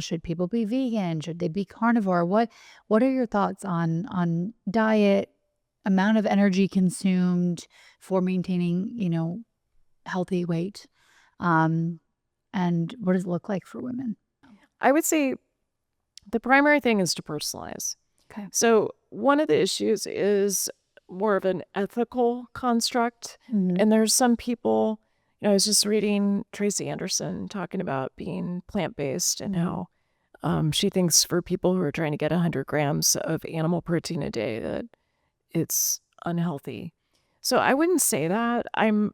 Should people be vegan? Should they be carnivore? What are your thoughts on diet, amount of energy consumed for maintaining, healthy weight? Um, and what does it look like for women? I would say the primary thing is to personalize. Okay. So one of the issues is more of an ethical construct. Mhm. And there's some people, I was just reading Tracy Anderson talking about being plant-based and how she thinks for people who are trying to get 100 grams of animal protein a day that it's unhealthy. So I wouldn't say that. I'm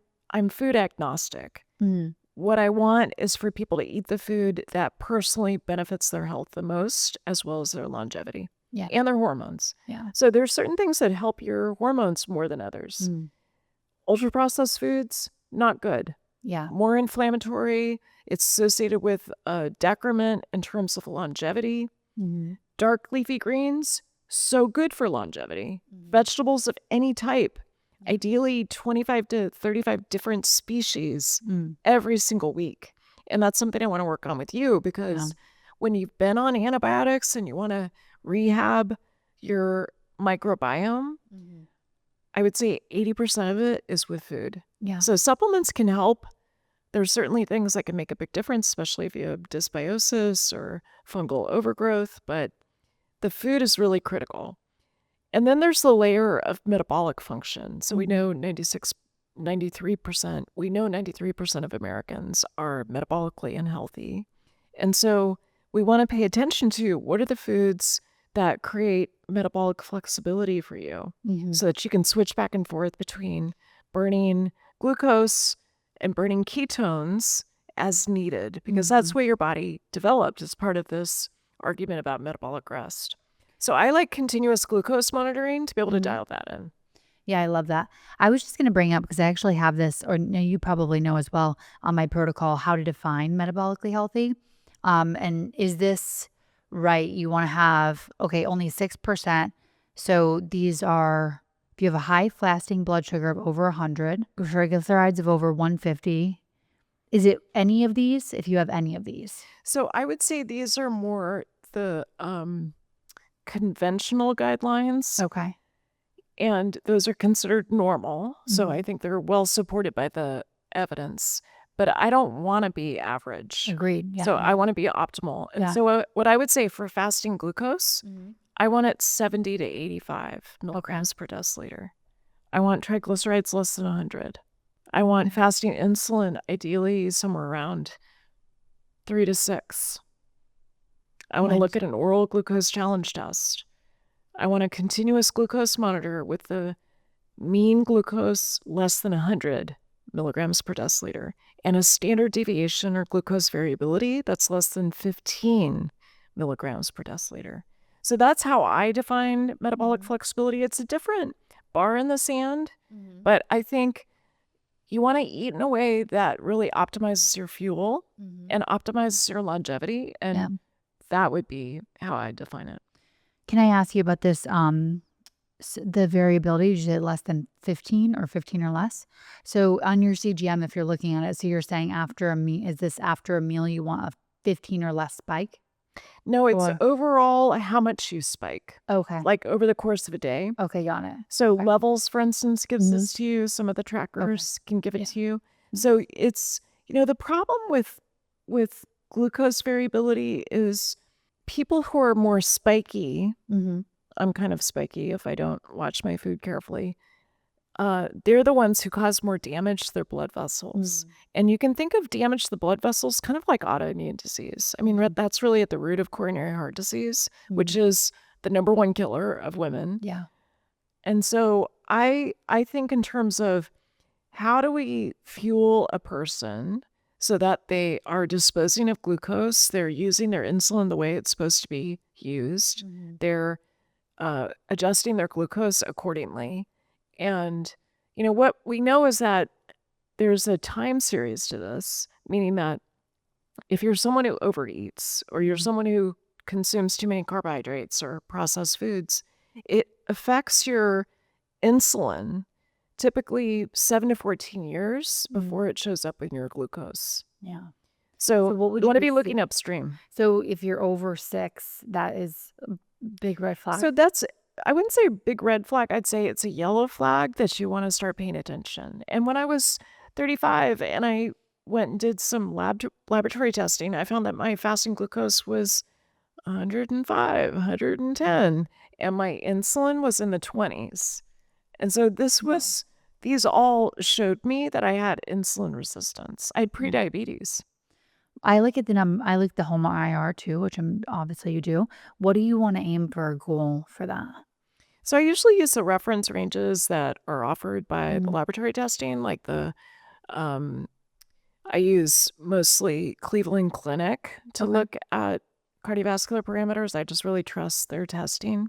food agnostic. Mhm. What I want is for people to eat the food that personally benefits their health the most, as well as their longevity Yeah. and their hormones. Yeah. So there's certain things that help your hormones more than others. Mm. Ultra-processed foods, not good. Yeah. More inflammatory. It's associated with a decrement in terms of longevity. Mhm. Dark leafy greens, so good for longevity. Mhm. Vegetables of any type, ideally 25 to 35 different species every single week. And that's something I want to work on with you, because when you've been on antibiotics and you want to rehab your microbiome, I would say 80% of it is with food. Yeah. So supplements can help. There's certainly things that can make a big difference, especially if you have dysbiosis or fungal overgrowth, but the food is really critical. And then there's the layer of metabolic function. So we know 93% of Americans are metabolically unhealthy. And so we want to pay attention to what are the foods that create metabolic flexibility for you, so that you can switch back and forth between burning glucose and burning ketones as needed, because that's what your body developed as part of this argument about metabolic rest. So I like continuous glucose monitoring to be able to dial that in. Yeah, I love that. I was just going to bring up, because I actually have this, or you probably know as well, on my protocol, how to define metabolically healthy. And is this right? You want to have, only 6%. So these are, if you have a high fasting blood sugar of over 100, triglycerides of over 150. Is it any of these? If you have any of these? So I would say these are more the conventional guidelines. Okay. And those are considered normal. So I think they're well supported by the evidence. But I don't want to be average. Agreed. Yeah. So I want to be optimal. And so what I would say for fasting glucose, I want it 70 to 85 milligrams per deciliter. I want triglycerides less than 100. I want fasting insulin ideally somewhere around 3 to 6. I want to look at an oral glucose challenge test. I want a continuous glucose monitor with the mean glucose less than 100 milligrams per deciliter, and a standard deviation or glucose variability that's less than 15 milligrams per deciliter. So that's how I define metabolic flexibility. It's a different bar in the sand, but I think you want to eat in a way that really optimizes your fuel and optimizes your longevity, and that would be how I define it. Can I ask you about this? The variability, you said less than 15 or 15 or less. So on your CGM, if you're looking at it, so you're saying after a meal, is this after a meal you want a 15 or less spike? No, it's overall how much you spike. Okay. Like over the course of a day. Okay, got it. So Levels, for instance, gives this to you. Some of the trackers can give it to you. So it's, the problem with glucose variability is people who are more spiky. I'm kind of spiky if I don't watch my food carefully. They're the ones who cause more damage to their blood vessels. And you can think of damage to the blood vessels kind of like autoimmune disease. I mean, that's really at the root of coronary heart disease, which is the #1 killer of women. Yeah. And so I think in terms of how do we fuel a person so that they are disposing of glucose, they're using their insulin the way it's supposed to be used, they're adjusting their glucose accordingly. And, what we know is that there's a time series to this, meaning that if you're someone who overeats or you're someone who consumes too many carbohydrates or processed foods, it affects your insulin typically 7 to 14 years before it shows up in your glucose. Yeah. So what would you want to you be say- looking upstream. So if you're over 6, that is a big red flag. So I wouldn't say a big red flag. I'd say it's a yellow flag that you want to start paying attention. And when I was 35 and I went and did some laboratory testing, I found that my fasting glucose was 105, 110, and my insulin was in the 20s. And so these all showed me that I had insulin resistance. I had prediabetes. I look at I like the HOMA-IR too, which obviously you do. What do you want to aim for a goal for that? So I usually use the reference ranges that are offered by the laboratory testing, like I use mostly Cleveland Clinic to look at cardiovascular parameters. I just really trust their testing.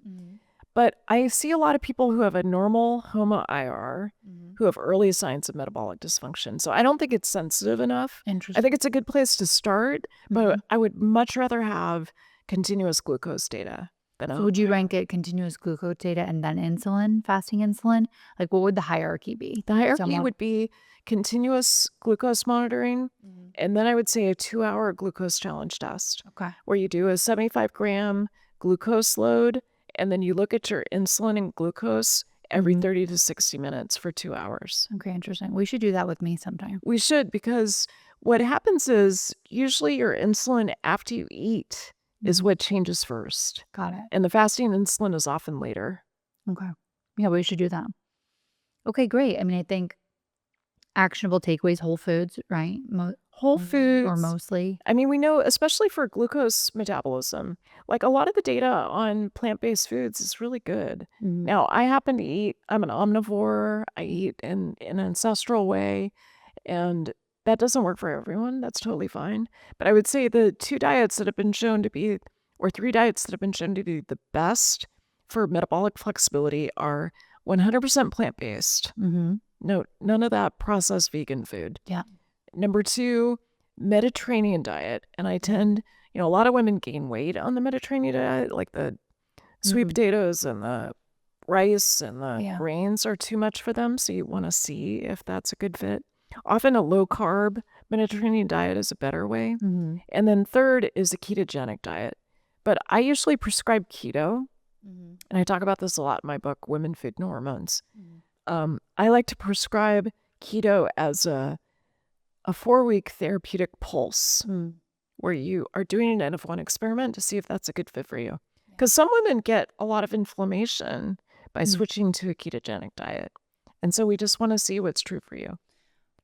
But I see a lot of people who have a normal HOMA-IR who have early signs of metabolic dysfunction. So I don't think it's sensitive enough. Interesting. I think it's a good place to start, but I would much rather have continuous glucose data than So would you rank it continuous glucose data and then insulin, fasting insulin? Like what would the hierarchy be? The hierarchy would be continuous glucose monitoring, and then I would say a 2-hour glucose challenge test. Okay. Where you do a 75-gram glucose load, and then you look at your insulin and glucose every 30 to 60 minutes for 2 hours. Okay, interesting. We should do that with me sometime. We should, because what happens is usually your insulin after you eat is what changes first. Got it. And the fasting insulin is often later. Okay. Yeah, we should do that. Okay, great. I mean, I think actionable takeaways, whole foods, right? Whole foods. Or mostly. I mean, we know, especially for glucose metabolism, like a lot of the data on plant-based foods is really good. Now, I happen to eat, I'm an omnivore. I eat in an ancestral way, and that doesn't work for everyone. That's totally fine. But I would say the 2 diets that have been shown to be, or 3 diets that have been shown to be the best for metabolic flexibility are 100% plant-based. No, none of that processed vegan food. Yeah. Number 2, Mediterranean diet. And I tend, a lot of women gain weight on the Mediterranean diet, like the sweet potatoes and the rice and the grains are too much for them. So you want to see if that's a good fit. Often a low-carb Mediterranean diet is a better way. And then third is a ketogenic diet. But I usually prescribe keto, and I talk about this a lot in my book, Women, Food, and Hormones. I like to prescribe keto as a 4-week therapeutic pulse where you are doing an N-of-1 experiment to see if that's a good fit for you. Because some women get a lot of inflammation by switching to a ketogenic diet. And so we just want to see what's true for you.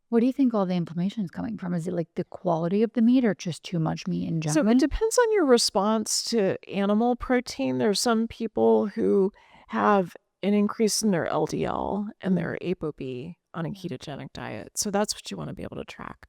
What do you think all the inflammation is coming from? Is it like the quality of the meat or just too much meat in general? So it depends on your response to animal protein. There's some people who have an increase in their LDL and their ApoB on a ketogenic diet. So that's what you want to be able to track.